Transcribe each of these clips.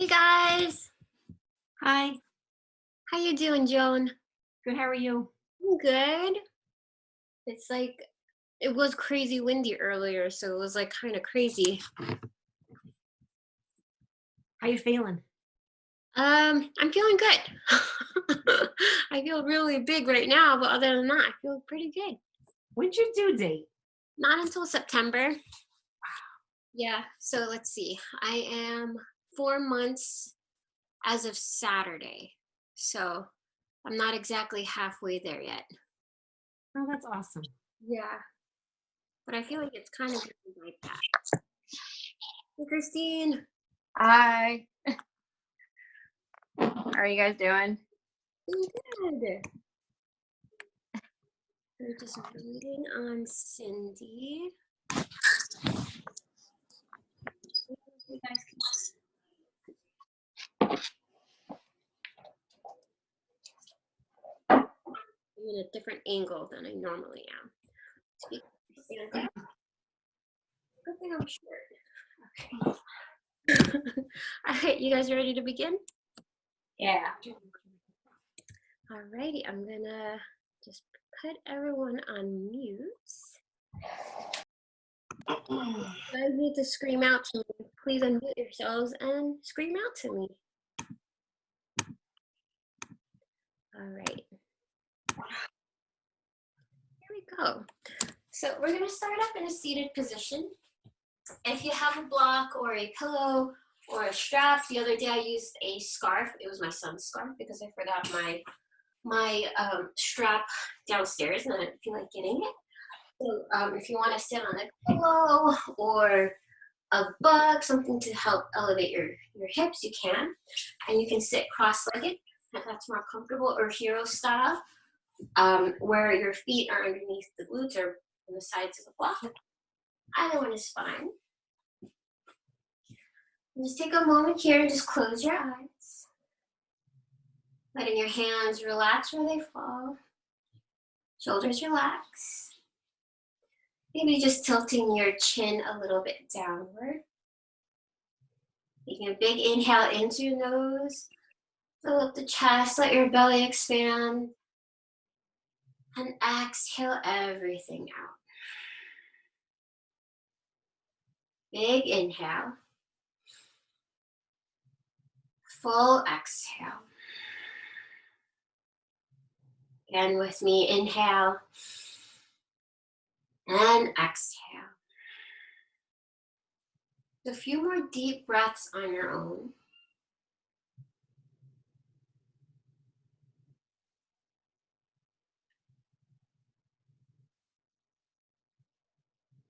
Hey guys, Hi, how you doing, Joan? good. How are you? I'm good. It's like it was crazy windy earlier, so it was like kind of crazy. How you feeling? I'm feeling good. I feel really big right now, but other than that, I feel pretty good. When's your due date? Not until September. Yeah, so let's see. I am 4 months as of Saturday, so I'm not exactly halfway there yet. Oh, that's awesome. Yeah, but I feel like it's kind of like that. Hey, Christine. Hi. How are you guys doing? Good. We're just waiting on Cindy. You guys I'm in a different angle than I normally am. Good thing I'm short. Okay. All right, you guys ready to begin? Yeah. Alrighty, I'm gonna just put everyone on mute. You guys need to scream out to me. Please unmute yourselves and scream out to me. All right. Here we go. So we're gonna start up in a seated position. If you have a block or a pillow or a strap, the other day I used a scarf. It was my son's scarf because I forgot my strap downstairs and I didn't feel like getting it. So if you want to sit on a pillow or a bug, something to help elevate your hips, you can. And you can sit cross-legged if that's more comfortable, or hero style, where your feet are underneath the glutes or on the sides of the block. Either one is fine. And just take a moment here and just close your eyes. Letting your hands relax where they fall. Shoulders relax. Maybe just tilting your chin a little bit downward. Taking a big inhale into your nose. Fill up the chest, let your belly expand. And exhale everything out. Big inhale. Full exhale. Again with me, inhale and exhale. A few more deep breaths on your own.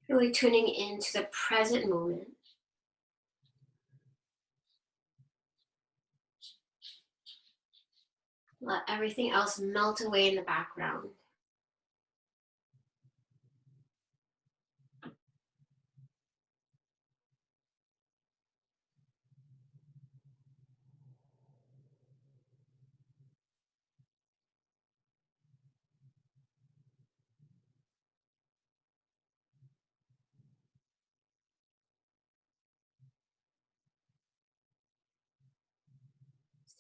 Really tuning into the present moment. Let everything else melt away in the background.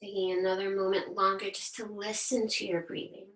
Taking another moment longer just to listen to your breathing.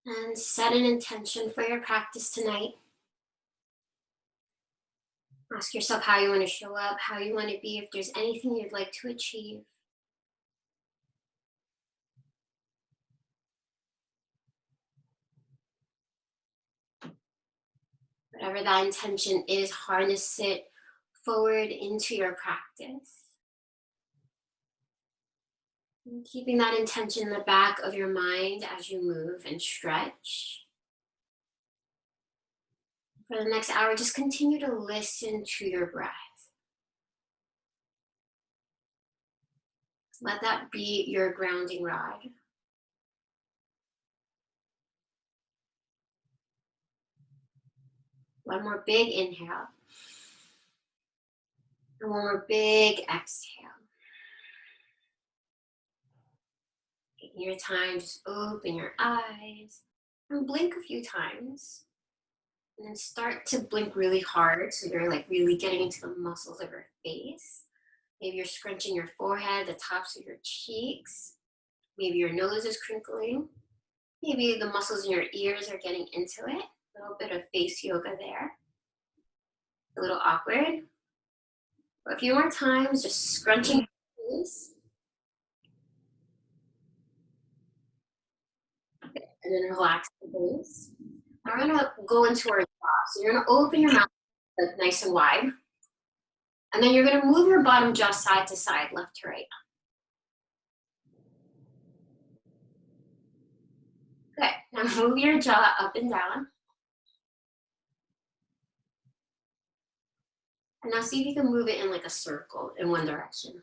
And set an intention for your practice tonight. Ask yourself how you want to show up, how you want to be, if there's anything you'd like to achieve. Whatever that intention is, harness it forward into your practice. And keeping that intention in the back of your mind as you move and stretch. For the next hour, just continue to listen to your breath. Let that be your grounding rod. One more big inhale. And one more big exhale. Taking your time, just open your eyes and blink a few times. And then start to blink really hard so you're like really getting into the muscles of your face. Maybe you're scrunching your forehead, the tops of your cheeks. Maybe your nose is crinkling. Maybe the muscles in your ears are getting into it. A little bit of face yoga there. A little awkward. But a few more times, just scrunching your face. And then relax the base. Now we're gonna go into our jaw. So you're gonna open your mouth like nice and wide. And then you're gonna move your bottom jaw side to side, left to right. Good, now move your jaw up and down. And now see if you can move it in like a circle in one direction.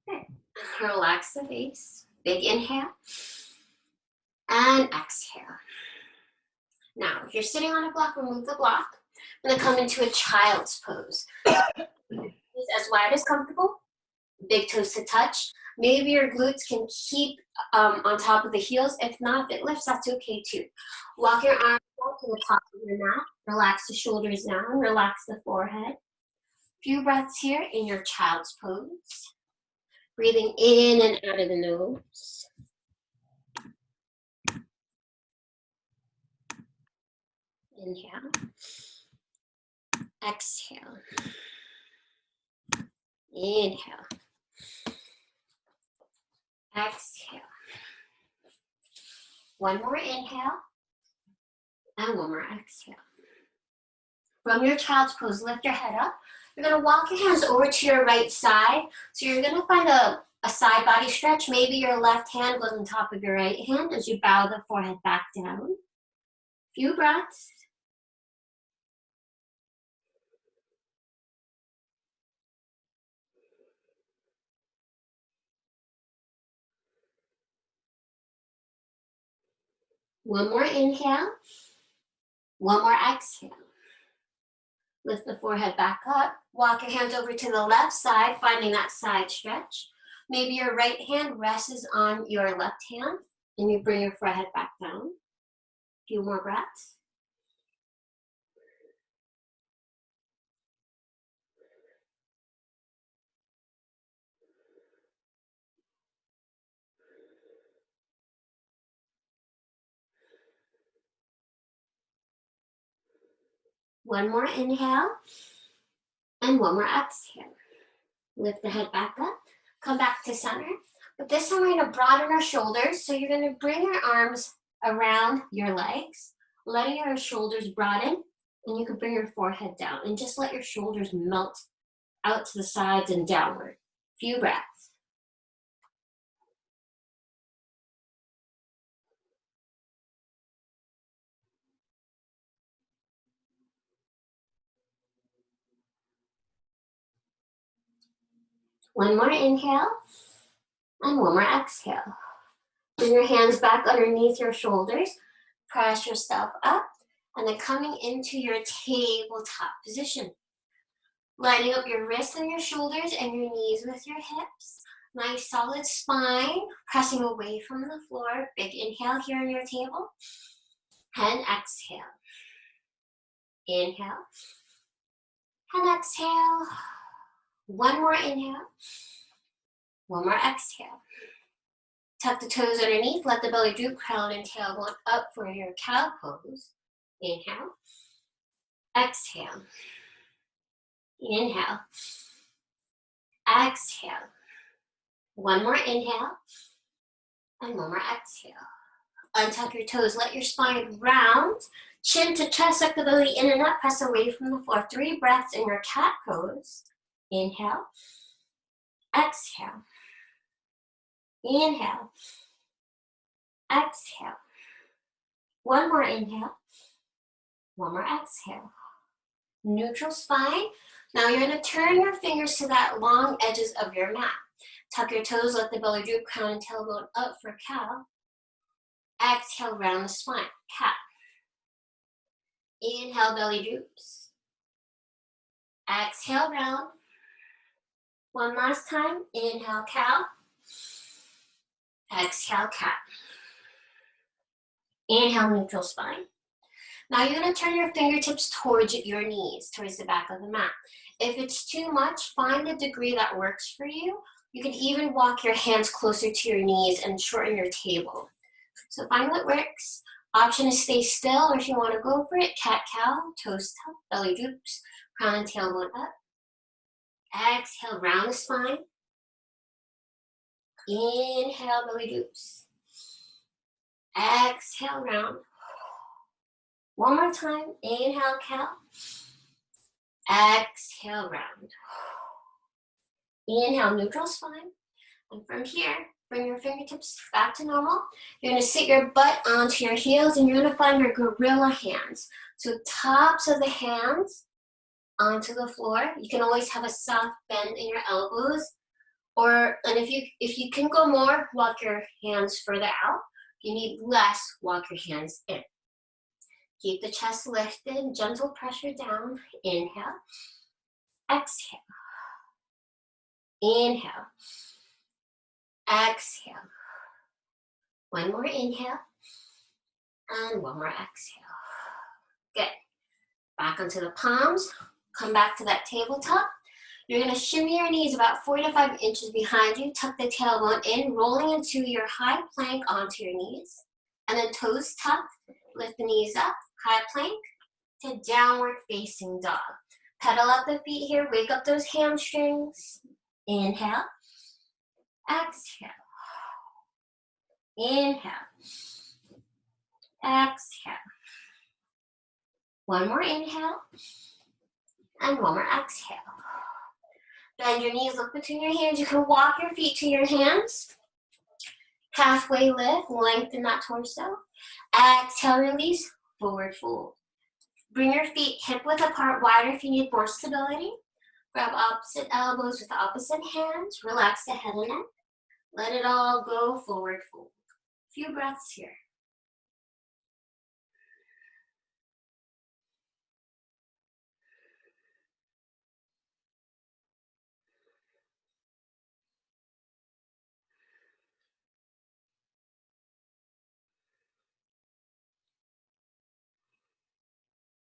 Okay. Relax the face. Big inhale. And exhale. Now, if you're sitting on a block, remove the block. I'm gonna come into a child's pose. As wide as comfortable. Big toes to touch. Maybe your glutes can keep on top of the heels. If not, if it lifts, that's okay too. Walk your arms out to the top of your mat. Relax the shoulders down. Relax the forehead. Few breaths here in your child's pose. Breathing in and out of the nose. Inhale. Exhale. Inhale. Exhale. One more inhale. And one more exhale. From your child's pose, lift your head up. You're going to walk your hands over to your right side. So you're going to find a side body stretch. Maybe your left hand goes on top of your right hand as you bow the forehead back down. Few breaths. One more inhale. One more exhale. Lift the forehead back up. Walk your hands over to the left side, finding that side stretch. Maybe your right hand rests on your left hand, and you bring your forehead back down. A few more breaths. One more inhale, and one more exhale. Lift the head back up, come back to center. But this time we're gonna broaden our shoulders. So you're gonna bring your arms around your legs, letting your shoulders broaden, and you can bring your forehead down and just let your shoulders melt out to the sides and downward. Few breaths. One more inhale, and one more exhale. Bring your hands back underneath your shoulders. Press yourself up, and then coming into your tabletop position. Lining up your wrists and your shoulders and your knees with your hips. Nice solid spine, pressing away from the floor. Big inhale here on your table. And exhale. Inhale. And exhale. One more inhale. One more exhale. Tuck the toes underneath, let the belly droop, crown and tailbone up for your cow pose. Inhale. Exhale. Inhale. Exhale. One more inhale. And one more exhale. Untuck your toes, let your spine round. Chin to chest, suck the belly in and up, press away from the floor. 3 breaths in your cat pose. Inhale. Exhale. Inhale. Exhale. One more inhale. One more exhale. Neutral spine. Now you're going to turn your fingers to that long edges of your mat. Tuck your toes, let the belly droop, crown and tailbone up for cow. Exhale, round the spine, cat. Inhale, belly droops. Exhale, round. One last time, inhale, cow. Exhale, cat. Inhale, neutral spine. Now you're going to turn your fingertips towards your knees, towards the back of the mat. If it's too much, find a degree that works for you. You can even walk your hands closer to your knees and shorten your table. So find what works. Option is stay still, or if you want to go for it, cat-cow, toes tuck, belly droops, crown and tailbone up. Exhale, round the spine. Inhale, belly droops. Exhale, round. One more time, inhale, cow. Exhale, round. Inhale, neutral spine. And from here, bring your fingertips back to normal. You're going to sit your butt onto your heels and you're going to find your gorilla hands. So tops of the hands onto the floor. You can always have a soft bend in your elbows. And if you can go more, walk your hands further out. If you need less, walk your hands in. Keep the chest lifted, gentle pressure down. Inhale. Exhale. Inhale. Exhale. One more inhale. And one more exhale. Good. Back onto the palms. Come back to that tabletop. You're going to shimmy your knees about 4 to 5 inches behind you. Tuck the tailbone in, rolling into your high plank onto your knees. And then toes tucked. Lift the knees up. High plank to downward facing dog. Pedal up the feet here. Wake up those hamstrings. Inhale. Exhale. Inhale. Exhale. One more inhale. And one more exhale. Bend your knees, look between your hands. You can walk your feet to your hands. Halfway lift, lengthen that torso. Exhale, release, forward fold. Bring your feet hip width apart, wider if you need more stability. Grab opposite elbows with opposite hands. Relax the head and neck. Let it all go, forward fold. A few breaths here.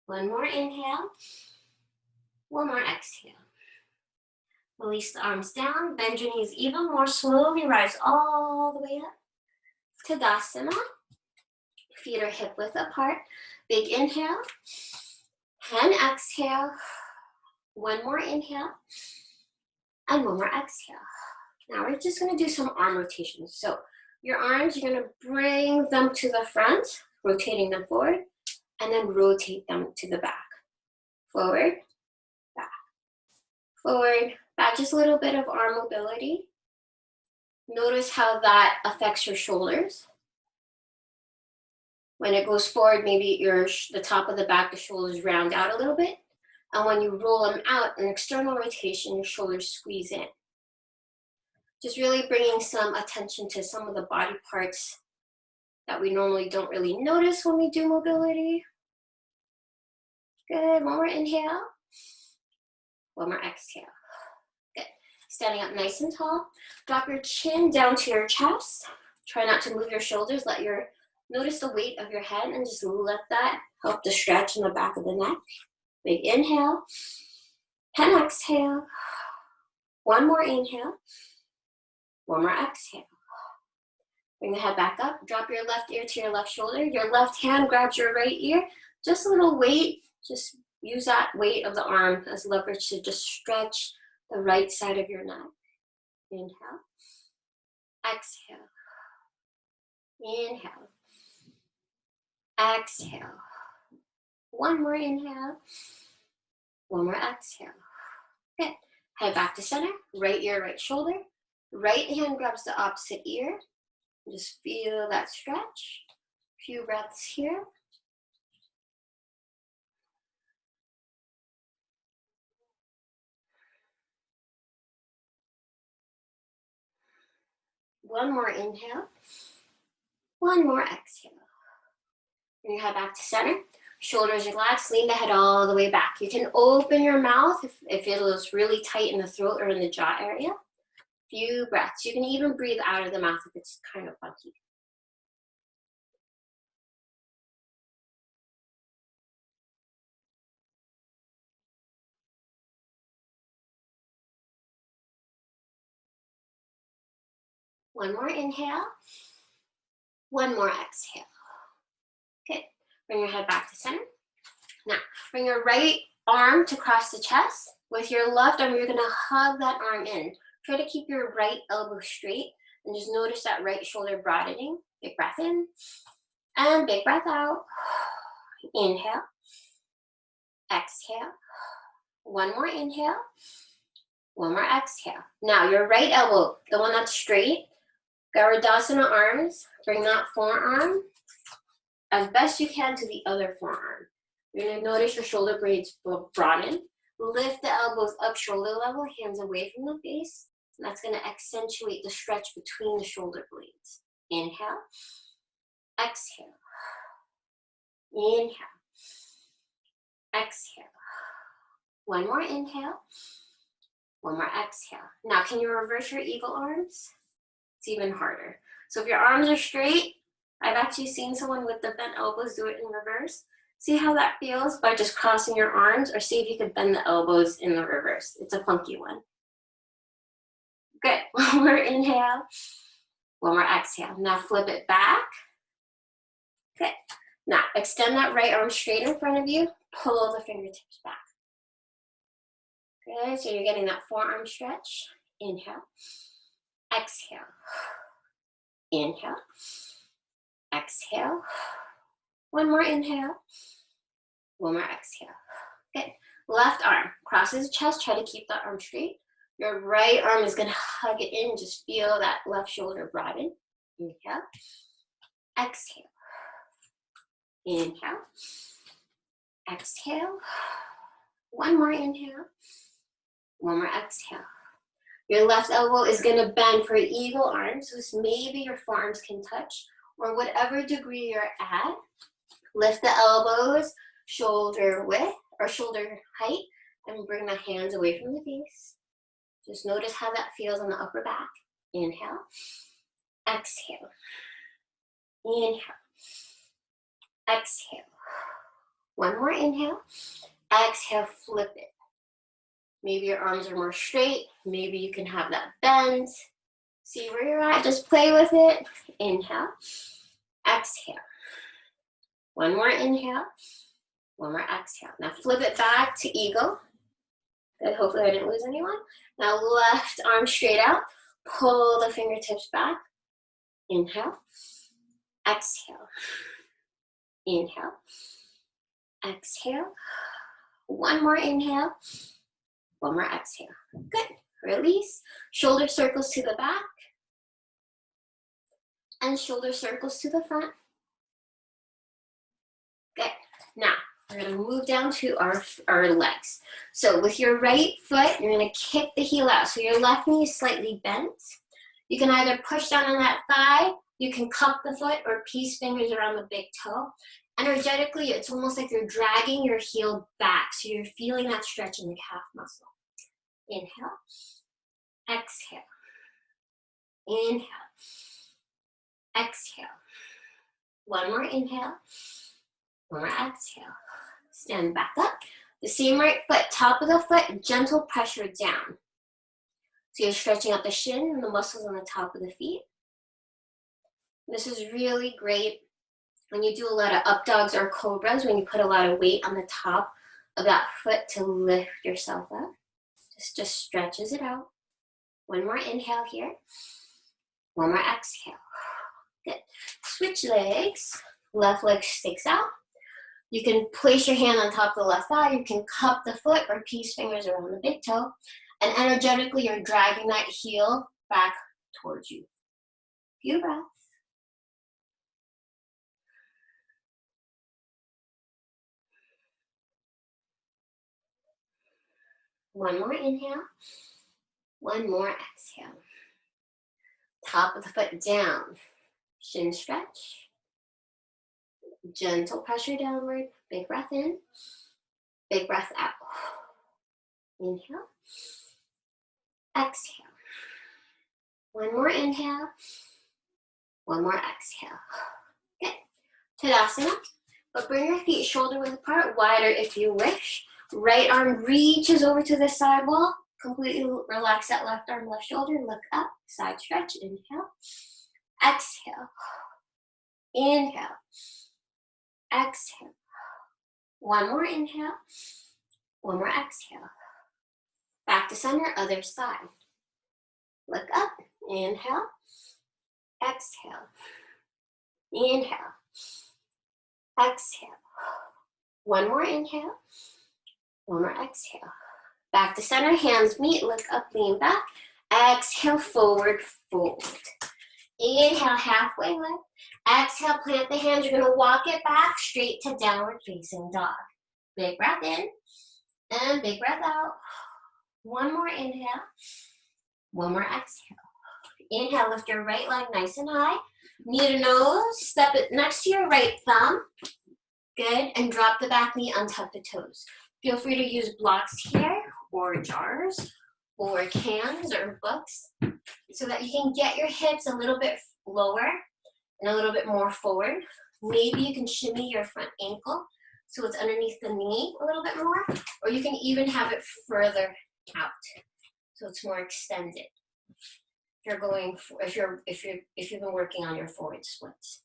One more inhale. One more exhale. Release the arms down. Bend your knees even more. Slowly rise all the way up. Tadasana. Feet are hip width apart. Big inhale. And exhale. One more inhale. And one more exhale. Now we're just going to do some arm rotations. So your arms, you're going to bring them to the front, rotating them forward, and then rotate them to the back. Forward, back. Forward, back. Just a little bit of arm mobility. Notice how that affects your shoulders. When it goes forward, maybe the top of the back, the shoulders round out a little bit. And when you roll them out, an external rotation, your shoulders squeeze in. Just really bringing some attention to some of the body parts that we normally don't really notice when we do mobility. Good, one more inhale. One more exhale. Good. Standing up nice and tall. Drop your chin down to your chest. Try not to move your shoulders. Notice the weight of your head and just let that help to stretch in the back of the neck. Big inhale. And exhale. One more inhale. One more exhale. Bring the head back up. Drop your left ear to your left shoulder. Your left hand grabs your right ear. Just a little weight. Just use that weight of the arm as leverage to just stretch the right side of your neck. Inhale. Exhale. Inhale. Exhale. One more inhale. One more exhale. Good. Head back to center. Right ear, right shoulder. Right hand grabs the opposite ear. Just feel that stretch. Few breaths here. One more inhale. One more exhale. Bring your head back to center. Shoulders relaxed. Lean the head all the way back. You can open your mouth if it feels really tight in the throat or in the jaw area. Few breaths. You can even breathe out of the mouth if it's kind of funky. One more inhale. One more exhale. Good. Bring your head back to center. Now, bring your right arm to cross the chest. With your left arm, you're going to hug that arm in. Try to keep your right elbow straight and just notice that right shoulder broadening. Big breath in and big breath out. Inhale. Exhale. One more inhale. One more exhale. Now, your right elbow, the one that's straight, Garudasana arms. Bring that forearm as best you can to the other forearm. You're going to notice your shoulder blades broaden. Lift the elbows up shoulder level, hands away from the face. And that's going to accentuate the stretch between the shoulder blades. Inhale. Exhale. Inhale. Exhale. One more inhale. One more exhale. Now, can you reverse your eagle arms? It's even harder. So if your arms are straight, I've actually seen someone with the bent elbows do it in reverse. See how that feels by just crossing your arms, or see if you could bend the elbows in the reverse. It's a funky one. Good. One more inhale. One more exhale. Now flip it back. Good. Now extend that right arm straight in front of you. Pull the fingertips back. Good. So you're getting that forearm stretch. Inhale. Exhale. Inhale. Exhale. One more inhale. One more exhale. Good. Left arm crosses the chest. Try to keep that arm straight. Your right arm is going to hug it in. Just feel that left shoulder broaden. Inhale. Exhale. Inhale. Exhale. One more inhale. One more exhale. Your left elbow is going to bend for eagle arms. So maybe your forearms can touch, or whatever degree you're at. Lift the elbows, shoulder width or shoulder height, and bring the hands away from the face. Just notice how that feels on the upper back. Inhale. Exhale. Inhale. Exhale. One more inhale. Exhale, flip it. Maybe your arms are more straight. Maybe you can have that bend. See where you're at. Just play with it. Inhale. Exhale. One more inhale. One more exhale. Now flip it back to eagle. Good. Hopefully I didn't lose anyone. Now left arm straight out. Pull the fingertips back. Inhale. Exhale. Inhale. Exhale. One more inhale. One more exhale. Good. Release. Shoulder circles to the back. And shoulder circles to the front. Good. Now, we're going to move down to our legs. So with your right foot, you're going to kick the heel out. So your left knee is slightly bent. You can either push down on that thigh, you can cup the foot, or piece fingers around the big toe. Energetically, it's almost like you're dragging your heel back. So you're feeling that stretch in the calf muscle. Inhale. Exhale. Inhale. Exhale. One more inhale. One more exhale. Stand back up. The same right foot, top of the foot, gentle pressure down. So you're stretching out the shin and the muscles on the top of the feet. This is really great when you do a lot of up dogs or cobras, when you put a lot of weight on the top of that foot to lift yourself up. This just stretches it out. One more inhale here. One more exhale. Good. Switch legs. left leg sticks out. You can place your hand on top of the left thigh. You can cup the foot or peace fingers around the big toe. And energetically, you're dragging that heel back towards you. Few breaths. One more inhale. One more exhale. Top of the foot down. Shin stretch. Gentle pressure downward. Big breath in. Big breath out. Inhale. Exhale. One more inhale. One more exhale. Good. Tadasana. But bring your feet shoulder width apart, wider if you wish. Right arm reaches over to the side wall. Completely relax that left arm, left shoulder. Look up. Side stretch. Inhale. Exhale. Inhale. Exhale. One more inhale. One more exhale. Back to center, other side. Look up. Inhale. Exhale. Inhale. Exhale. One more inhale. One more exhale. Back to center, hands meet, look up, lean back. Exhale, forward fold. Inhale, halfway lift. Exhale, plant the hands. You're gonna walk it back straight to downward facing dog. Big breath in and big breath out. One more inhale. One more exhale. Inhale, lift your right leg nice and high. Knee to nose, step it next to your right thumb. Good, and drop the back knee, untuck the toes. Feel free to use blocks here, or jars, or cans, or books, so that you can get your hips a little bit lower and a little bit more forward. Maybe you can shimmy your front ankle so it's underneath the knee a little bit more, or you can even have it further out so it's more extended. If you're going for, if you've been working on your forward splits.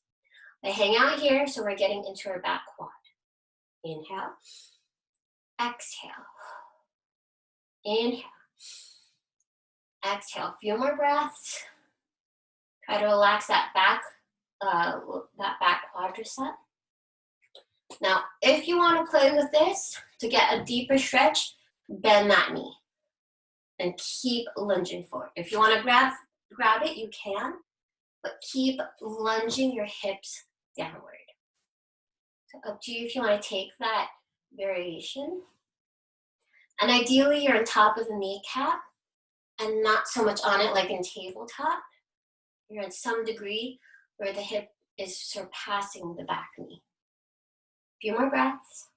I hang out here, so we're getting into our back quad. Inhale, exhale, inhale, exhale. A few more breaths. Try to relax that back quadricep. Now, if you want to play with this to get a deeper stretch, bend that knee and keep lunging forward. If you want to grab it, you can, but keep lunging your hips downward. So up to you if you want to take that variation. And ideally, you're on top of the kneecap and not so much on it like in tabletop. You're at some degree where the hip is surpassing the back knee. A few more breaths.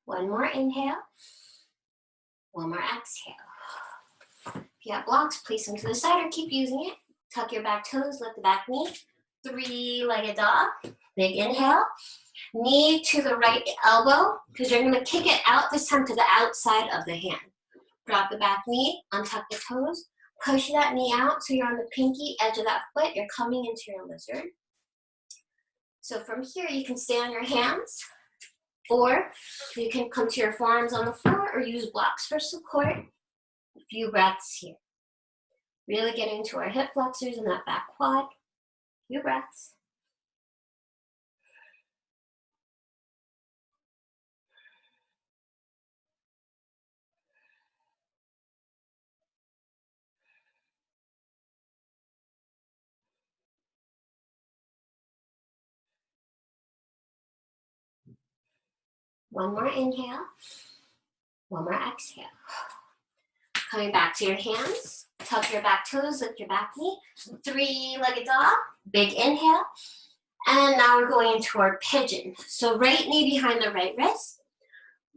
One more inhale. One more exhale. If you have blocks, place them to the side or keep using it. Tuck your back toes, lift the back knee. Three-legged dog. Big inhale. Knee to the right elbow, because you're going to kick it out this time to the outside of the hand. Drop the back knee, untuck the toes, push that knee out so you're on the pinky edge of that foot. You're coming into your lizard. So from here, you can stay on your hands, or you can come to your forearms on the floor or use blocks for support. A few breaths here. Really getting into our hip flexors and that back quad. A few breaths. One more inhale. One more exhale. Coming back to your hands. Tuck your back toes, lift your back knee. Three-legged dog. Big inhale. And now we're going into our pigeon. So right knee behind the right wrist.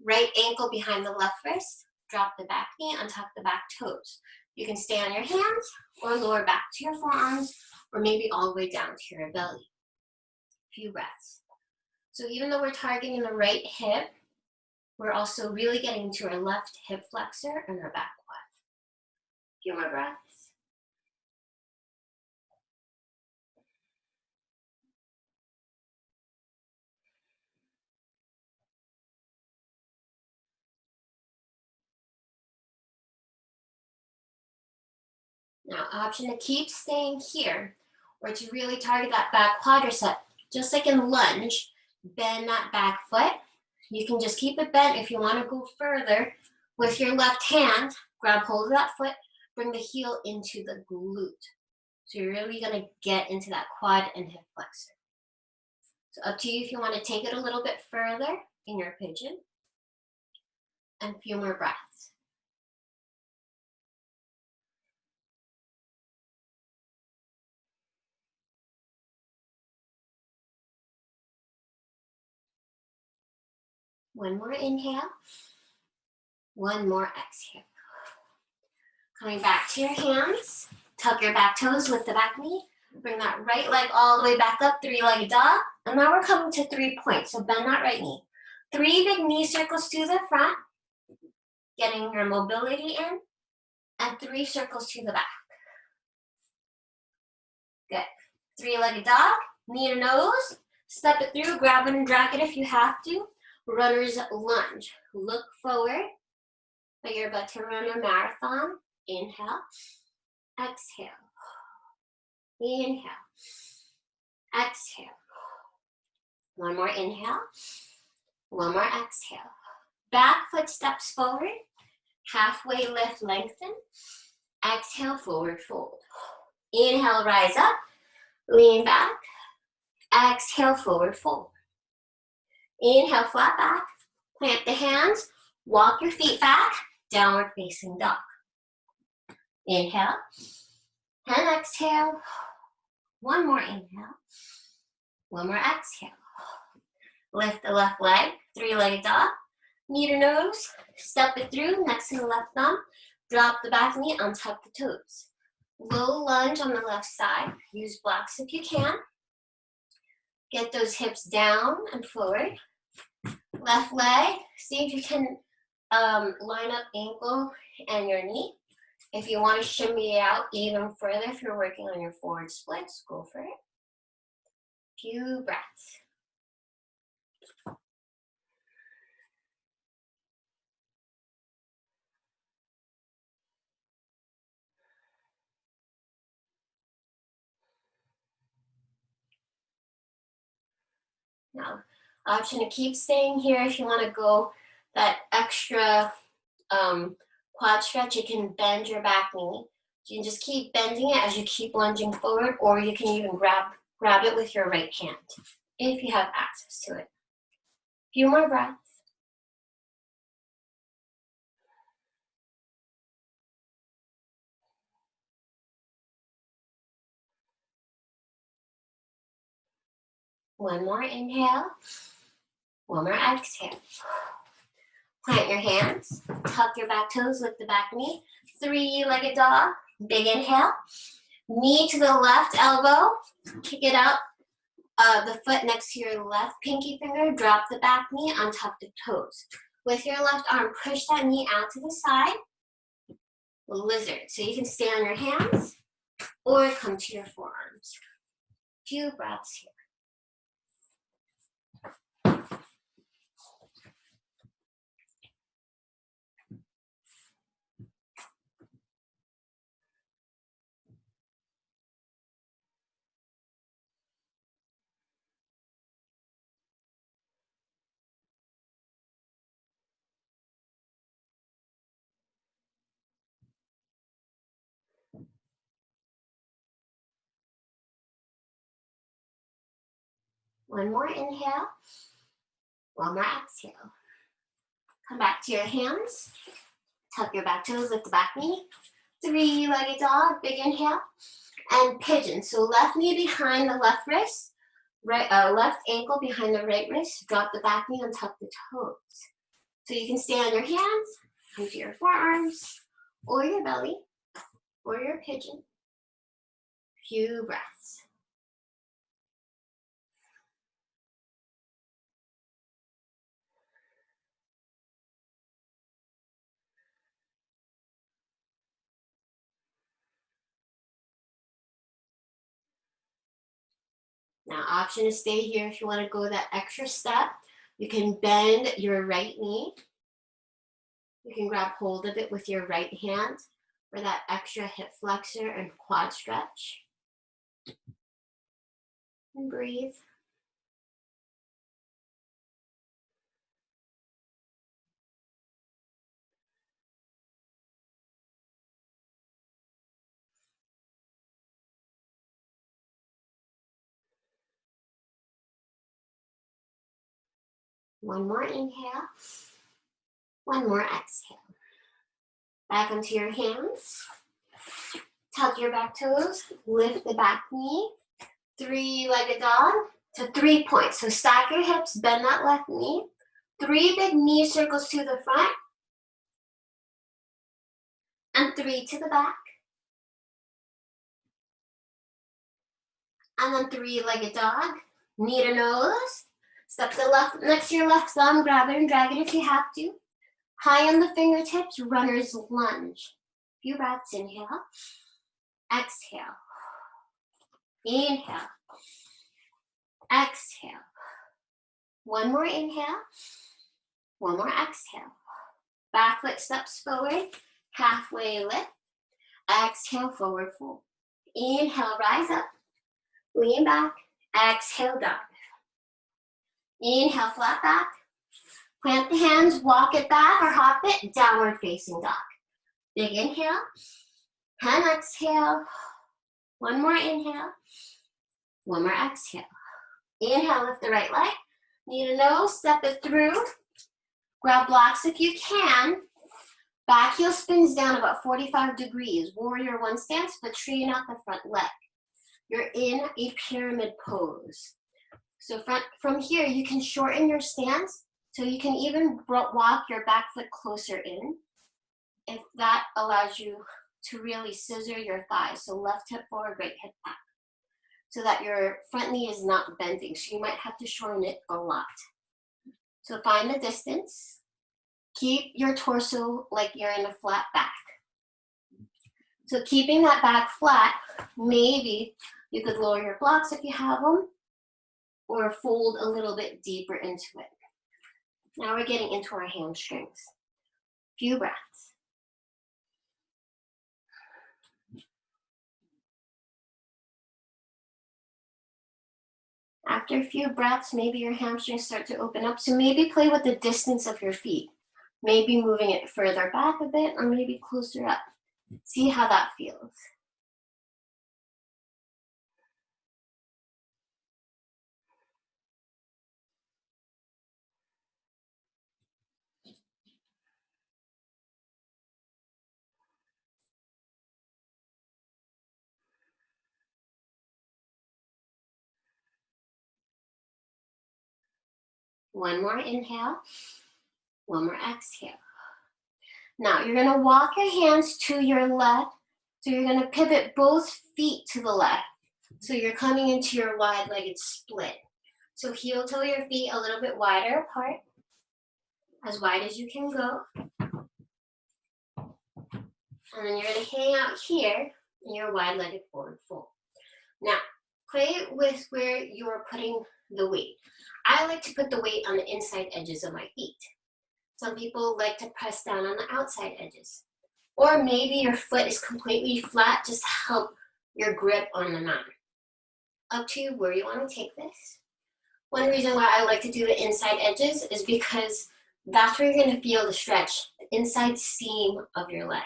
Right ankle behind the left wrist. Drop the back knee, untuck the back toes. You can stay on your hands or lower back to your forearms, or maybe all the way down to your belly. A few breaths. So even though we're targeting the right hip, we're also really getting into our left hip flexor and our back quad. A few more breaths. Now, option to keep staying here or to really target that back quadricep. Just like in lunge, bend that back foot. You can just keep it bent. If you want to go further with your left hand, grab hold of that foot, bring the heel into the glute. So you're really going to get into that quad and hip flexor. So up to you if you want to take it a little bit further in your pigeon. And a few more breaths. One more inhale. One more exhale. Coming back to your hands. Tuck your back toes, lift the back knee. Bring that right leg all the way back up, three-legged dog. And now we're coming to 3 points. So bend that right knee. 3 big knee circles to the front, getting your mobility in, and 3 circles to the back. Good. 3-legged dog, knee to nose, step it through, grab it and drag it if you have to. Runner's lunge. Look forward, like you're about to run a marathon. Inhale, exhale, inhale, exhale. One more inhale, one more exhale. Back foot steps forward, halfway lift, lengthen. Exhale, forward fold. Inhale, rise up, lean back. Exhale, forward fold. Inhale, flat back, plant the hands, walk your feet back, downward facing dog. Inhale and exhale. One more inhale, one more exhale. Lift the left leg, 3-legged dog, knee to nose, step it through, next to the left thumb, drop the back knee, untuck the toes. Low lunge on the left side, use blocks if you can. Get those hips down and forward. Left leg, see if you can line up ankle and your knee. If you want to shimmy it out even further, if you're working on your forward splits, go for it. Few breaths. Now, option to keep staying here. If you want to go that extra quad stretch, you can bend your back knee. You can just keep bending it as you keep lunging forward, or you can even grab it with your right hand if you have access to it. Few more breaths. One more inhale, one more exhale. Plant your hands, tuck your back toes, lift the back knee. 3-legged dog, big inhale. Knee to the left elbow, kick it up. The foot next to your left pinky finger, drop the back knee, untuck the toes. With your left arm, push that knee out to the side. Lizard, so you can stay on your hands or come to your forearms. Few breaths here. One more inhale, one more exhale. Come back to your hands, tuck your back toes, lift the back knee. 3-legged dog, big inhale, and pigeon. So left knee behind the left wrist, left ankle behind the right wrist, drop the back knee and tuck the toes. So you can stay on your hands, come to your forearms, or your belly, or your pigeon. Few breaths. Now, option to stay here if you want to go that extra step. You can bend your right knee. You can grab hold of it with your right hand. for that extra hip flexor and quad stretch. And breathe. One more inhale. One more exhale. Back onto your hands. Tuck your back toes. Lift the back knee. Three-legged dog to 3 points. So stack your hips, bend that left knee. 3 big knee circles to the front. And 3 to the back. And then three-legged dog. Knee to nose. Step the left next to your left thumb. Grab it and drag it if you have to. High on the fingertips, runner's lunge. Few breaths, inhale. Exhale. Inhale. Exhale. One more inhale. One more exhale. Back foot steps forward. Halfway lift. Exhale, forward fold. Inhale, rise up. Lean back. Exhale, dive. Inhale, flat back. Plant the hands, walk it back or hop it, downward facing dog. Big inhale, and exhale. One more inhale, one more exhale. Inhale, lift the right leg. Knee to nose, step it through. Grab blocks if you can. Back heel spins down about 45 degrees. Warrior one stance, but straighten out the front leg. You're in a pyramid pose. So from here, you can shorten your stance. So you can even walk your back foot closer in if that allows you to really scissor your thighs. So left hip forward, right hip back. So that your front knee is not bending. So you might have to shorten it a lot. So find the distance. Keep your torso like you're in a flat back. So keeping that back flat, maybe you could lower your blocks if you have them, or fold a little bit deeper into it. Now we're getting into our hamstrings. Few breaths. After a few breaths, maybe your hamstrings start to open up. So maybe play with the distance of your feet. Maybe moving it further back a bit or maybe closer up. See how that feels. One more inhale, one more exhale. Now you're gonna walk your hands to your left. So you're gonna pivot both feet to the left. So you're coming into your wide-legged split. So heel toe your feet a little bit wider apart, as wide as you can go. And then you're gonna hang out here in your wide-legged forward fold. Now, play with where you're putting the weight. I like to put the weight on the inside edges of my feet. Some people like to press down on the outside edges. Or maybe your foot is completely flat just to help your grip on the mat. Up to you where you want to take this. One reason why I like to do the inside edges is because that's where you're going to feel the stretch, the inside seam of your leg.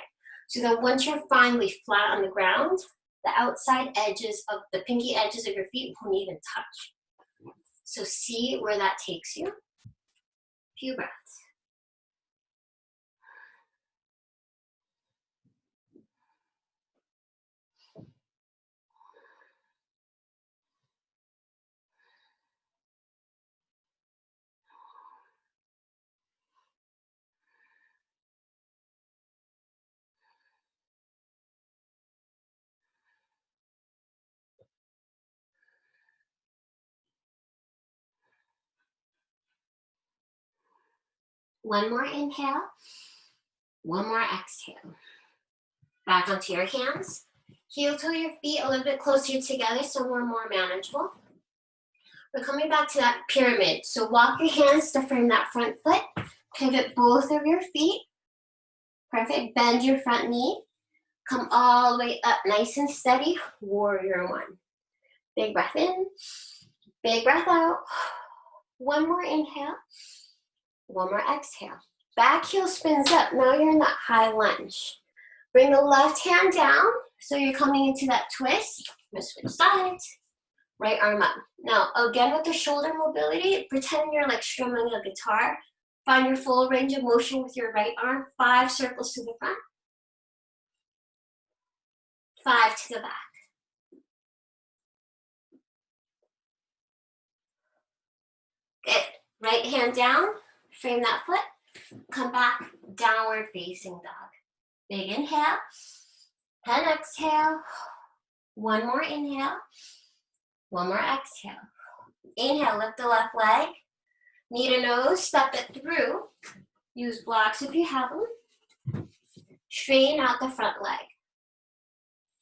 So that once you're finally flat on the ground, the outside edges of the pinky edges of your feet won't even touch. So see where that takes you. Few breaths. One more inhale, one more exhale. Back onto your hands. Heel toe your feet a little bit closer together so we're more manageable. We're coming back to that pyramid. So walk your hands to frame that front foot. Pivot both of your feet. Perfect. Bend your front knee. Come all the way up, nice and steady, warrior one. Big breath in, big breath out. One more inhale, one more exhale. Back heel spins up, now you're in that high lunge. Bring the left hand down, so you're coming into that twist. I'm gonna switch sides, right arm up. Now, again with the shoulder mobility, pretend you're like strumming a guitar. Find your full range of motion with your right arm, 5 circles to the front, 5 to the back. Good. Right hand down, frame that foot, come back, downward facing dog. Big inhale, and exhale. One more inhale, one more exhale. Inhale, lift the left leg, knee to nose, step it through. Use blocks if you have them. Straighten out the front leg.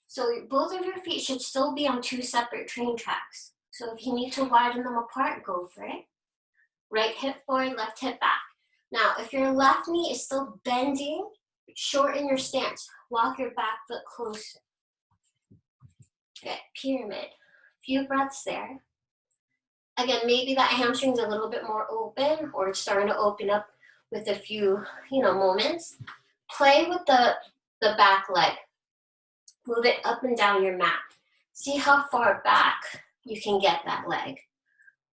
So both of your feet should still be on 2 separate train tracks. So if you need to widen them apart, go for it. Right hip forward, left hip back. Now, if your left knee is still bending, shorten your stance. Walk your back foot closer. Good, pyramid. Few breaths there. Again, maybe that hamstring's a little bit more open or it's starting to open up with a few, moments. Play with the back leg. Move it up and down your mat. See how far back you can get that leg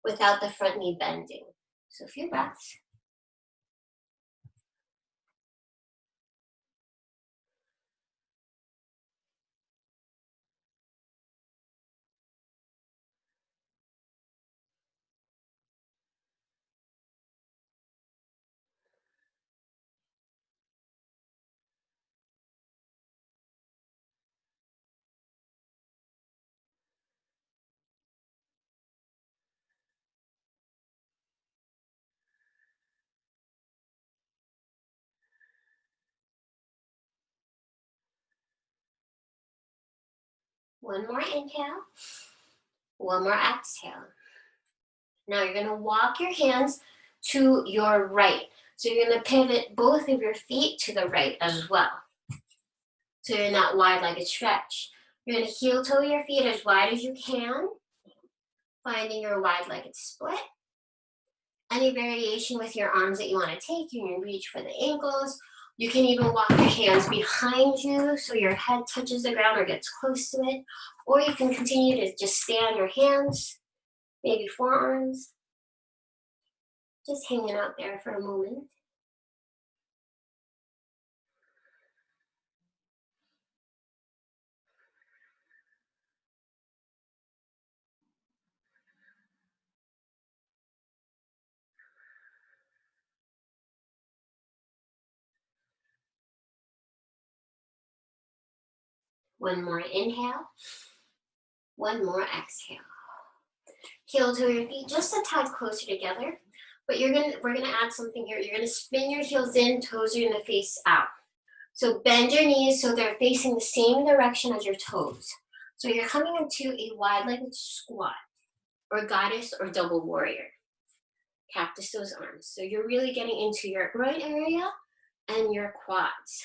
without the front knee bending. So a few breaths. One more inhale, one more exhale. Now you're gonna walk your hands to your right. So you're gonna pivot both of your feet to the right as well. So you're in that wide-legged stretch. You're gonna heel toe your feet as wide as you can, finding your wide-legged split. Any variation with your arms that you wanna take, you can reach for the ankles. You can even walk your hands behind you so your head touches the ground or gets close to it. Or you can continue to just stay on your hands, maybe forearms, just hanging out there for a moment. One more inhale, one more exhale. Heel to your feet just a tad closer together, but we're gonna add something here. You're gonna spin your heels in, toes are gonna face out. So bend your knees so they're facing the same direction as your toes. So you're coming into a wide-legged squat, or goddess or double warrior. Cactus those arms. So you're really getting into your groin area and your quads.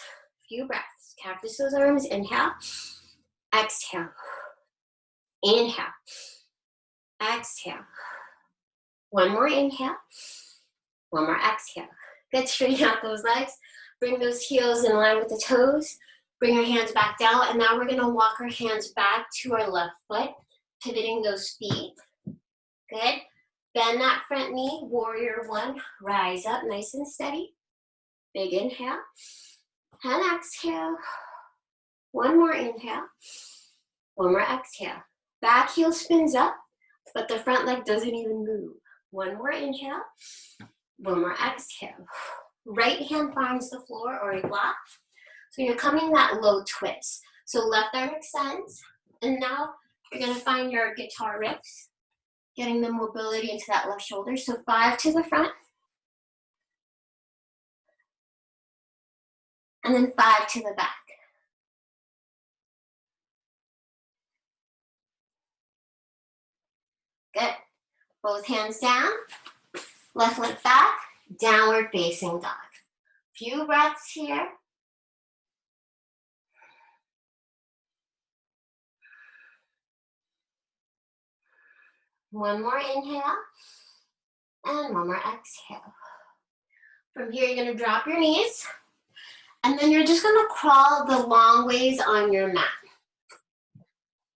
Few breaths. Cactus those arms. Inhale. Exhale. Inhale. Exhale. One more inhale. One more exhale. Good, straighten out those legs. Bring those heels in line with the toes. Bring your hands back down. And now we're going to walk our hands back to our left foot, pivoting those feet. Good. Bend that front knee, warrior one. Rise up nice and steady. Big inhale. And exhale. One more inhale. One more exhale. Back heel spins up, but the front leg doesn't even move. One more inhale. One more exhale. Right hand finds the floor or a block. So you're coming that low twist. So left arm extends. And now you're going to find your guitar riffs, getting the mobility into that left shoulder. So 5 to the front. And then 5 to the back. Good. Both hands down. Left leg back. Downward facing dog. Few breaths here. One more inhale. And one more exhale. From here, you're gonna drop your knees. And then you're just gonna crawl the long ways on your mat.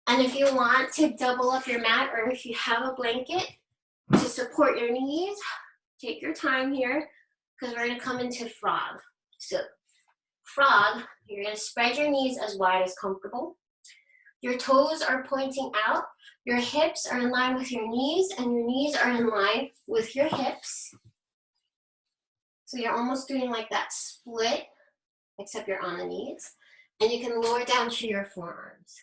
And if you want to double up your mat, or if you have a blanket to support your knees, take your time here, because we're gonna come into frog. So frog, you're gonna spread your knees as wide as comfortable. Your toes are pointing out, your hips are in line with your knees, and your knees are in line with your hips. So you're almost doing like that split, except you're on the knees. And you can lower down to your forearms.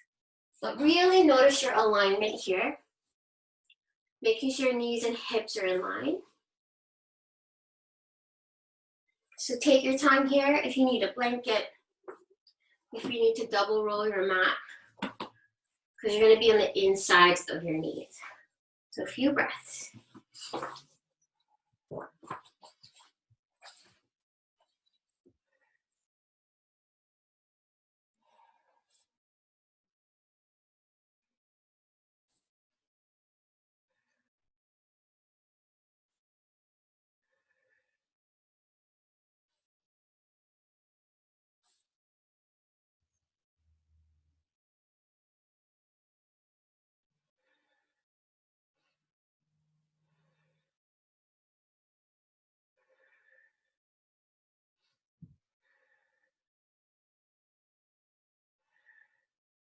But really notice your alignment here, making sure your knees and hips are in line. So take your time here. If you need a blanket, if you need to double roll your mat, because you're going to be on the insides of your knees. So a few breaths.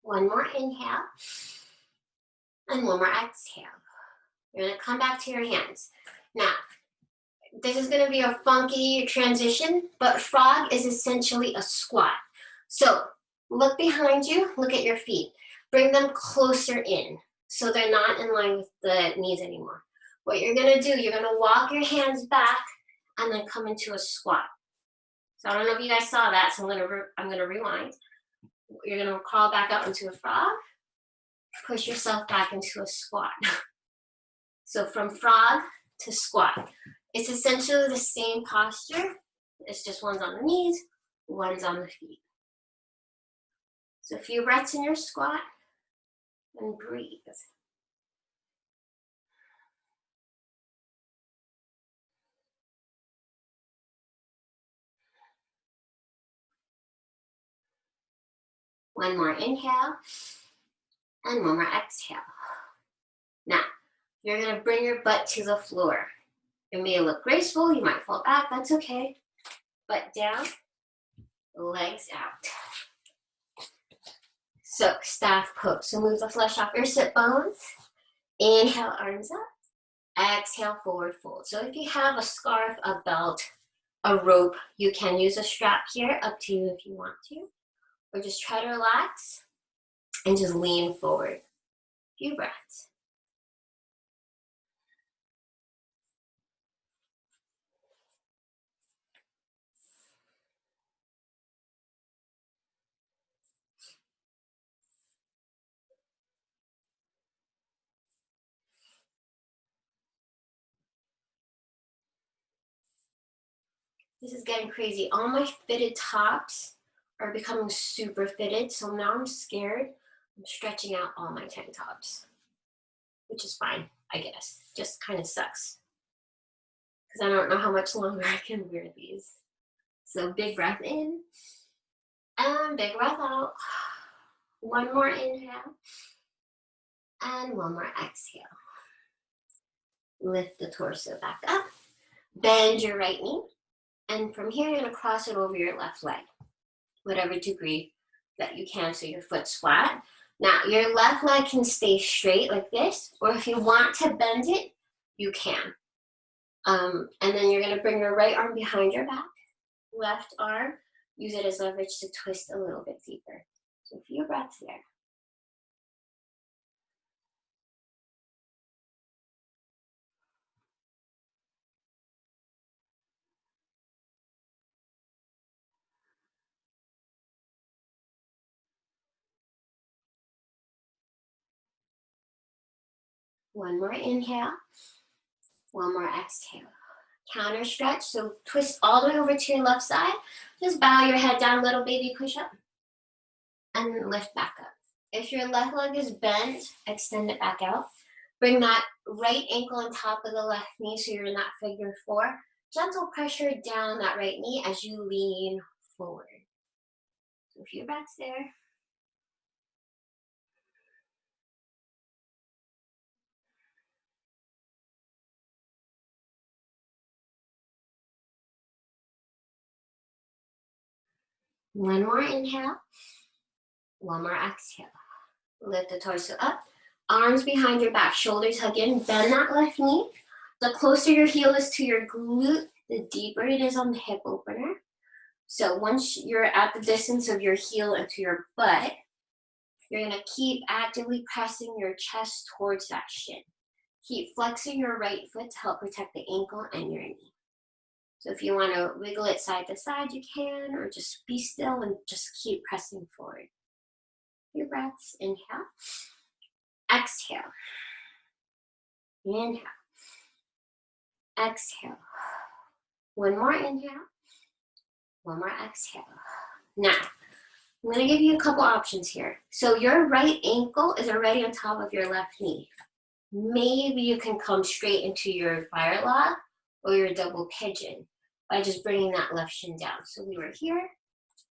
One more inhale, and one more exhale. You're gonna come back to your hands. Now, this is gonna be a funky transition, but frog is essentially a squat. So look behind you, look at your feet. Bring them closer in, so they're not in line with the knees anymore. What you're gonna do, you're gonna walk your hands back and then come into a squat. So I don't know if you guys saw that, so I'm gonna rewind. You're gonna crawl back out into a frog, push yourself back into a squat. So from frog to squat. It's essentially the same posture. It's just one's on the knees, one's on the feet. So a few breaths in your squat and breathe. One more inhale and one more exhale. Now, you're gonna bring your butt to the floor. It may look graceful, you might fall back, that's okay. Butt down, legs out. So staff pose, so move the flesh off your sit bones. Inhale, arms up. Exhale, forward fold. So if you have a scarf, a belt, a rope, you can use a strap here, up to you if you want to. Or just try to relax and just lean forward. A few breaths. This is getting crazy. All my fitted tops are becoming super fitted, so now I'm scared. I'm stretching out all my tank tops, which is fine, I guess. Just kind of sucks, because I don't know how much longer I can wear these. So big breath in, and big breath out. One more inhale, and one more exhale. Lift the torso back up, bend your right knee, and from here you're gonna cross it over your left leg, whatever degree that you can, so your foot's flat. Now, your left leg can stay straight like this, or if you want to bend it, you can. And then you're gonna bring your right arm behind your back, left arm, use it as leverage to twist a little bit deeper. So a few breaths there. One more inhale, one more exhale. Counter stretch, so twist all the way over to your left side. Just bow your head down, little baby push up, and lift back up. If your left leg is bent, extend it back out. Bring that right ankle on top of the left knee so you're in that figure 4. Gentle pressure down that right knee as you lean forward. So a few breaths there. One more inhale. One more exhale. Lift the torso up. Arms behind your back, shoulders hug in. Bend that left knee. The closer your heel is to your glute, the deeper it is on the hip opener. So once you're at the distance of your heel into your butt, you're gonna keep actively pressing your chest towards that shin. Keep flexing your right foot to help protect the ankle and your knee. So if you wanna wiggle it side to side, you can, or just be still and just keep pressing forward. Few breaths, inhale. Exhale. Inhale. Exhale. One more inhale. One more exhale. Now, I'm going to give you a couple options here. So your right ankle is already on top of your left knee. Maybe you can come straight into your fire log or your double pigeon by just bringing that left shin down. So we were here,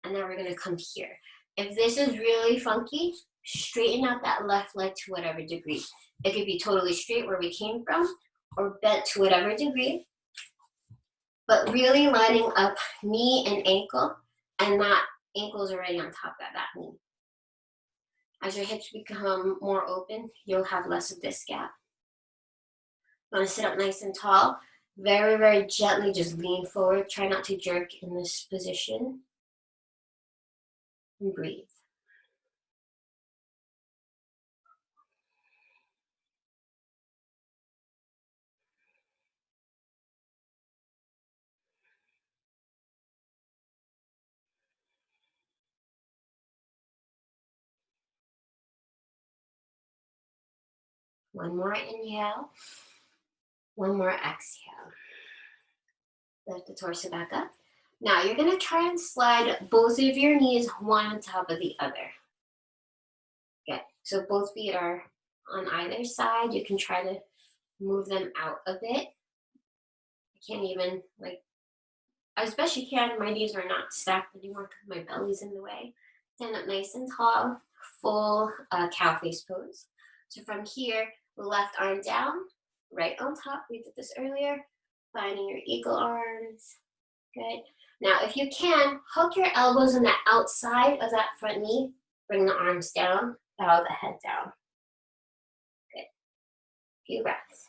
and then we're going to come here. If this is really funky, straighten out that left leg to whatever degree. It could be totally straight where we came from, or bent to whatever degree. But really lining up knee and ankle, and that ankle is already on top of that knee. As your hips become more open, you'll have less of this gap. You want to sit up nice and tall. Very, very gently just lean forward. Try not to jerk in this position. And breathe. One more inhale. One more exhale. Lift the torso back up. Now you're going to try and slide both of your knees one on top of the other. Good. So both feet are on either side. You can try to move them out a bit. I can't even, as best you can, my knees are not stacked anymore because my belly's in the way. Stand up nice and tall, full cow face pose. So from here, left arm down, right on top. We did this earlier. Finding your eagle arms. Good. Now, if you can, hook your elbows on the outside of that front knee. Bring the arms down, bow the head down. Good. Few breaths.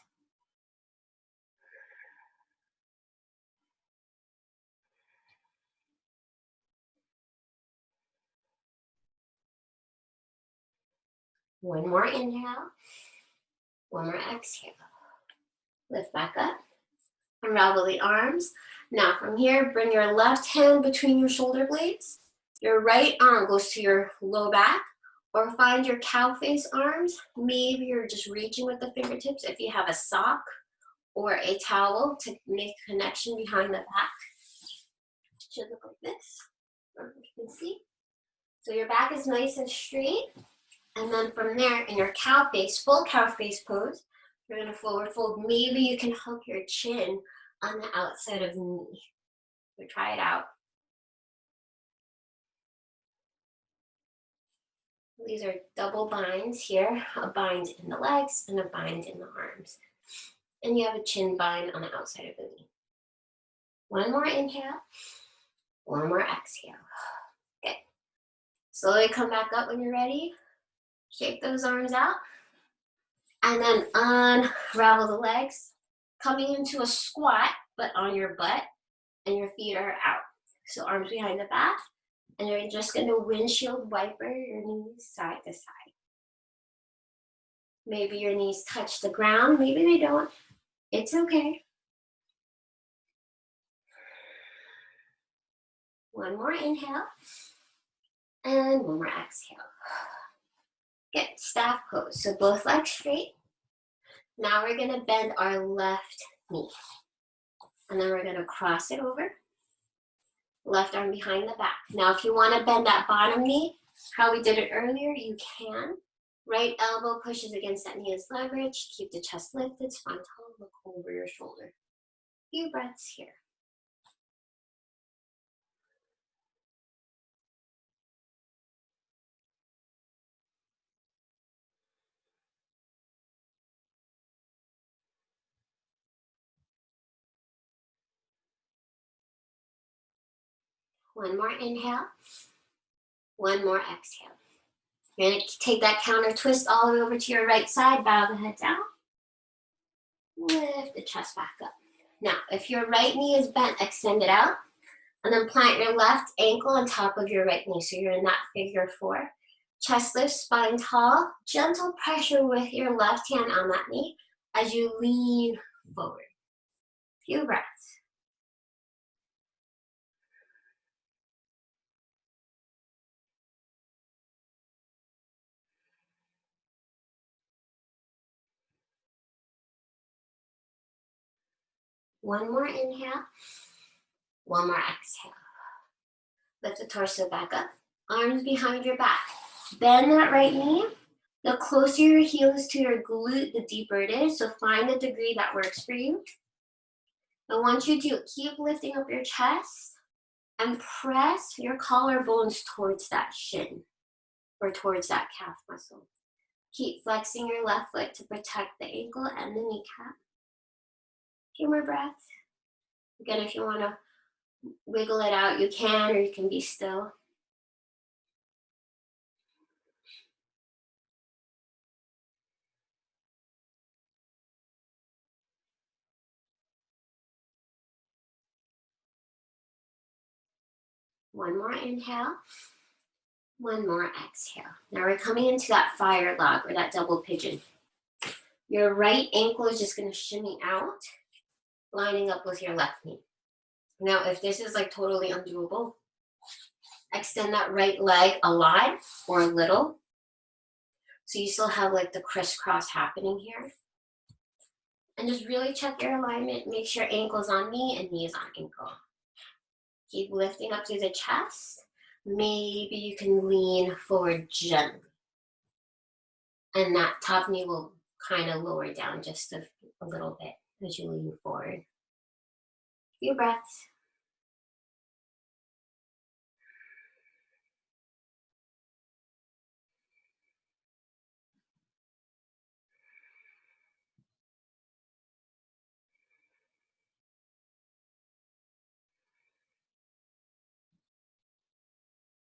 One more inhale. One more exhale. Lift back up. Unravel the arms. Now from here, bring your left hand between your shoulder blades. Your right arm goes to your low back, or find your cow face arms. Maybe you're just reaching with the fingertips if you have a sock or a towel to make a connection behind the back. It should look like this, or you can see. So your back is nice and straight. And then from there, in your cow face, full cow face pose, you're gonna forward fold. Maybe you can hook your chin on the outside of the knee. So try it out. These are double binds here, a bind in the legs and a bind in the arms. And you have a chin bind on the outside of the knee. One more inhale, one more exhale. Good. Slowly come back up when you're ready. Shake those arms out. And then unravel the legs, coming into a squat, but on your butt, and your feet are out. So arms behind the back, and you're just gonna windshield wiper your knees side to side. Maybe your knees touch the ground, maybe they don't. It's okay. One more inhale, and one more exhale. Good, staff pose. So both legs straight. Now we're gonna bend our left knee. And then we're gonna cross it over. Left arm behind the back. Now if you wanna bend that bottom knee, how we did it earlier, you can. Right elbow pushes against that knee as leverage. Keep the chest lifted, spine tall, look over your shoulder. Few breaths here. One more inhale. One more exhale. You're going to take that counter twist all the way over to your right side. Bow the head down. Lift the chest back up. Now, if your right knee is bent, extend it out. And then plant your left ankle on top of your right knee. So you're in that figure four. Chest lift, spine tall. Gentle pressure with your left hand on that knee as you lean forward. Few breaths. One more inhale. One more exhale. Lift the torso back up. Arms behind your back. Bend that right knee. The closer your heel is to your glute, the deeper it is. So find a degree that works for you. And once you do, keep lifting up your chest and press your collarbones towards that shin or towards that calf muscle. Keep flexing your left foot to protect the ankle and the kneecap. A few more breaths. Again, if you want to wiggle it out, you can, or you can be still. One more inhale. One more exhale. Now we're coming into that fire log or that double pigeon. Your right ankle is just going to shimmy out, lining up with your left knee. Now, if this is like totally undoable, extend that right leg a lot or a little. So you still have like the crisscross happening here. And just really check your alignment. Make sure ankle's on knee and knee is on ankle. Keep lifting up through the chest. Maybe you can lean forward gently. And that top knee will kind of lower down just a little bit as you lean forward. Few breaths.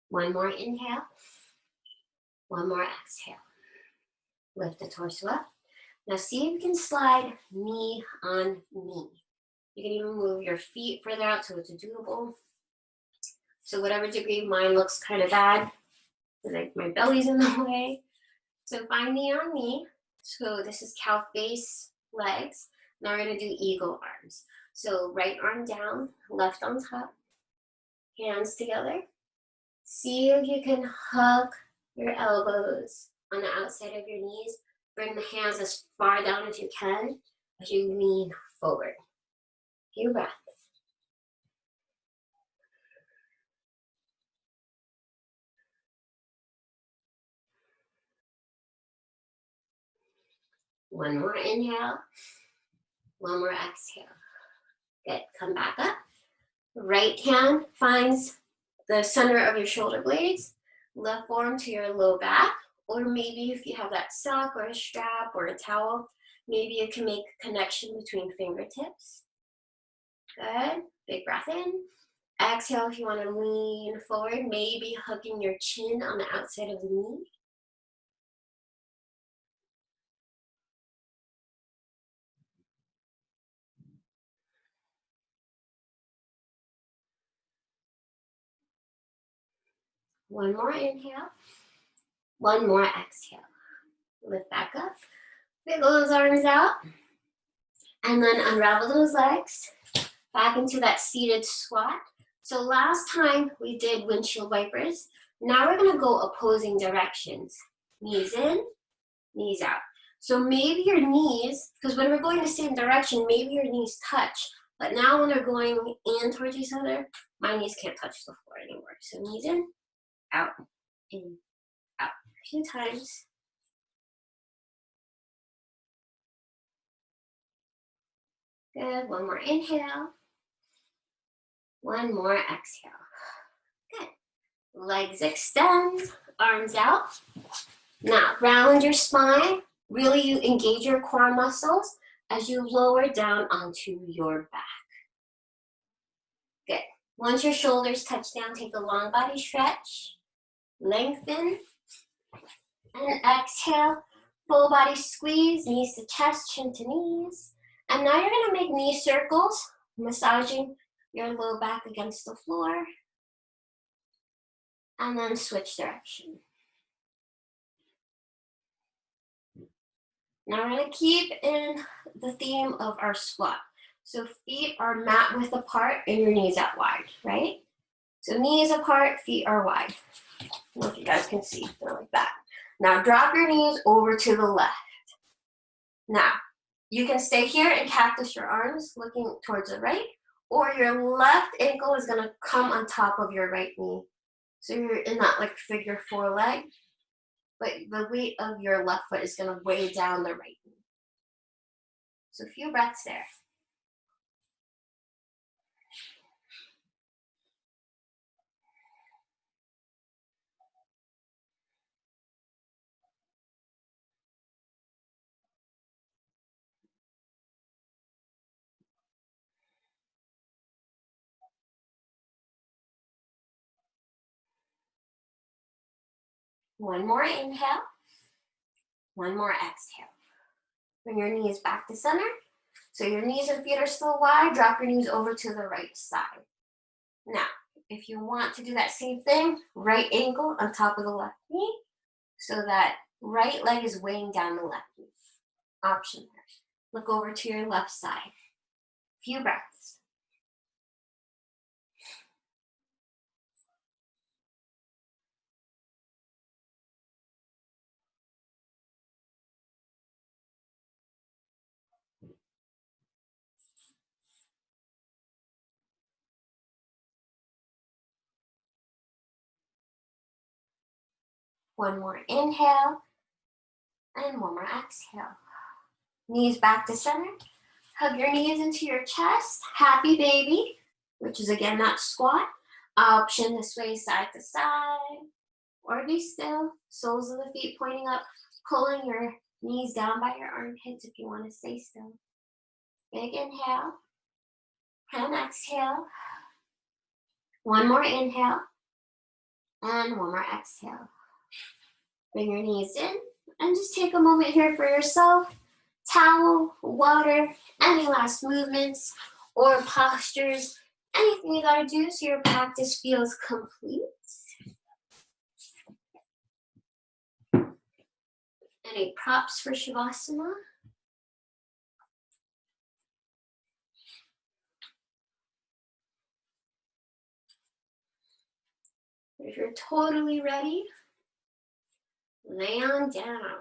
One more inhale. One more exhale. Lift the torso up. Now see if you can slide knee on knee. You can even move your feet further out so it's doable. So whatever degree, mine looks kind of bad. Like my belly's in the way. So find knee on knee. So this is cow face, legs. Now we're gonna do eagle arms. So right arm down, left on top, hands together. See if you can hook your elbows on the outside of your knees. Bring the hands as far down as you can as you lean forward. Few breaths. One more inhale. One more exhale. Good. Come back up. Right hand finds the center of your shoulder blades. Left forearm to your low back. Or maybe if you have that sock or a strap or a towel, maybe you can make a connection between fingertips. Good. Big breath in. Exhale if you want to lean forward, maybe hooking your chin on the outside of the knee. One more inhale. One more exhale. Lift back up. Wiggle those arms out. And then unravel those legs. Back into that seated squat. So last time we did windshield wipers. Now we're going to go opposing directions. Knees in, knees out. So maybe your knees, because when we're going the same direction, maybe your knees touch. But now when they're going in towards each other, my knees can't touch the floor anymore. So knees in, out, a few times. Good. One more inhale. One more exhale. Good. Legs extend, arms out. Now, round your spine. Really, you engage your core muscles as you lower down onto your back. Good. Once your shoulders touch down, take a long body stretch. Lengthen. And exhale. Full body squeeze, knees to chest, chin to knees. And now you're going to make knee circles, massaging your low back against the floor. And then switch direction. Now we're going to keep in the theme of our squat. So feet are mat width apart and your knees out wide, right? So knees apart, feet are wide. I don't know if you guys can see, they're like that. Now drop your knees over to the left. Now, you can stay here and cactus your arms looking towards the right, or your left ankle is gonna come on top of your right knee. So you're in that like figure four leg, but the weight of your left foot is gonna weigh down the right knee. So a few breaths there. One more inhale, one more exhale. Bring your knees back to center. So your knees and feet are still wide, drop your knees over to the right side. Now, if you want to do that same thing, right ankle on top of the left knee, so that right leg is weighing down the left knee. Option there. Look over to your left side. Few breaths. One more inhale, and one more exhale. Knees back to center. Hug your knees into your chest. Happy baby, which is again not squat. Option to sway side to side, or be still. Soles of the feet pointing up, pulling your knees down by your armpits if you want to stay still. Big inhale, and exhale. One more inhale, and one more exhale. Bring your knees in, and just take a moment here for yourself. Towel, water, any last movements or postures, anything you gotta do so your practice feels complete. Any props for Shavasana? If you're totally ready, lay on down.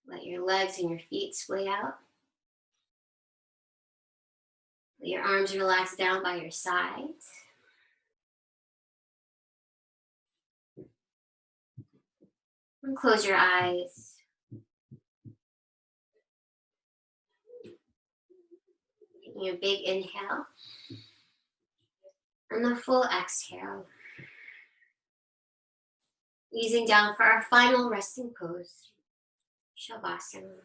Let your legs and your feet splay out. Let your arms relax down by your sides. And close your eyes. Taking a big inhale. And the full exhale. Easing down for our final resting pose, Shavasana.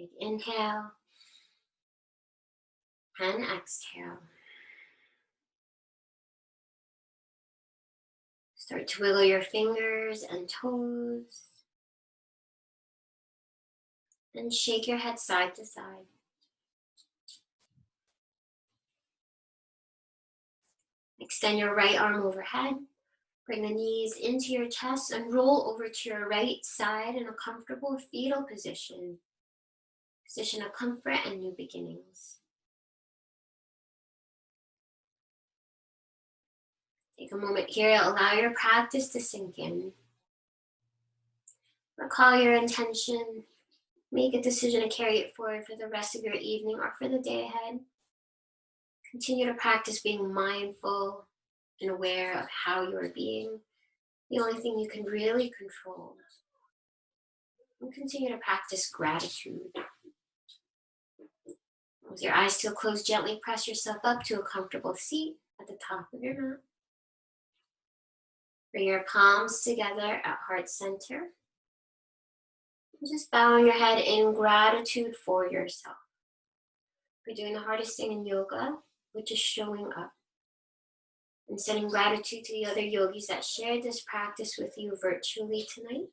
Big inhale and exhale. Start to wiggle your fingers and toes. And shake your head side to side. Extend your right arm overhead. Bring the knees into your chest and roll over to your right side in a comfortable fetal position. Position of comfort and new beginnings. Take a moment here to allow your practice to sink in. Recall your intention. Make a decision to carry it forward for the rest of your evening or for the day ahead. Continue to practice being mindful and aware of how you are being. The only thing you can really control. And continue to practice gratitude. With your eyes still closed, gently press yourself up to a comfortable seat at the top of your mat. Bring your palms together at heart center. And just bowing your head in gratitude for yourself. We're doing the hardest thing in yoga, which is showing up. And sending gratitude to the other yogis that shared this practice with you virtually tonight.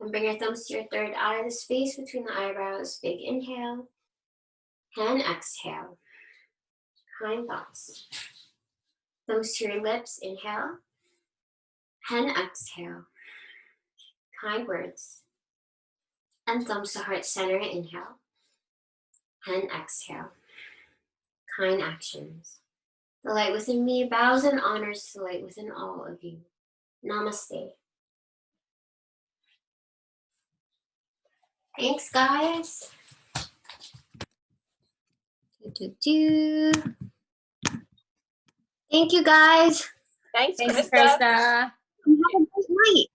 And bring your thumbs to your third eye, the space between the eyebrows. Big inhale and exhale. Kind thoughts. Thumbs to your lips, inhale and exhale. Kind words. And thumbs to heart center, inhale and exhale. Kind actions. The light within me bows and honors the light within all of you. Namaste. Thanks, guys. Thank you, guys. Thanks, Thanks, Christa. Christa. Have a great night.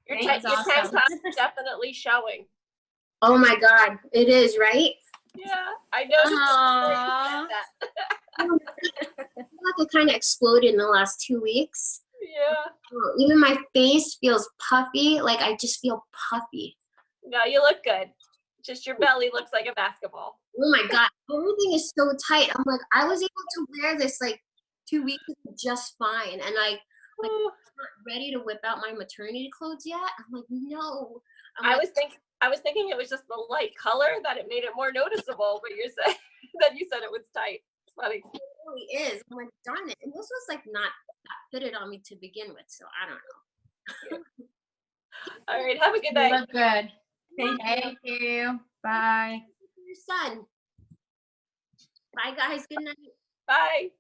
Your Thanks, tank awesome. top is definitely showing. Oh my God, it is, right? Yeah, I noticed before you Aww. said that. I feel like it kind of exploded in the last 2 weeks. Yeah. Even my face feels puffy. Like I just feel puffy. No, you look good. Just your belly looks like a basketball. Oh my God, everything is so tight. I'm like, I was able to wear this like 2 weeks ago just fine. And like Ooh. not ready to whip out my maternity clothes yet. I'm like, no. I was thinking it was just the light color that it made it more noticeable, but you're saying that you said it was tight. It's funny. It really is. I'm like, darn it. And this was like not that fitted on me to begin with. So I don't know. All right, have a good You night. look good. Thank you. Thank you. Bye. Your son. Bye, guys. Good night. Bye.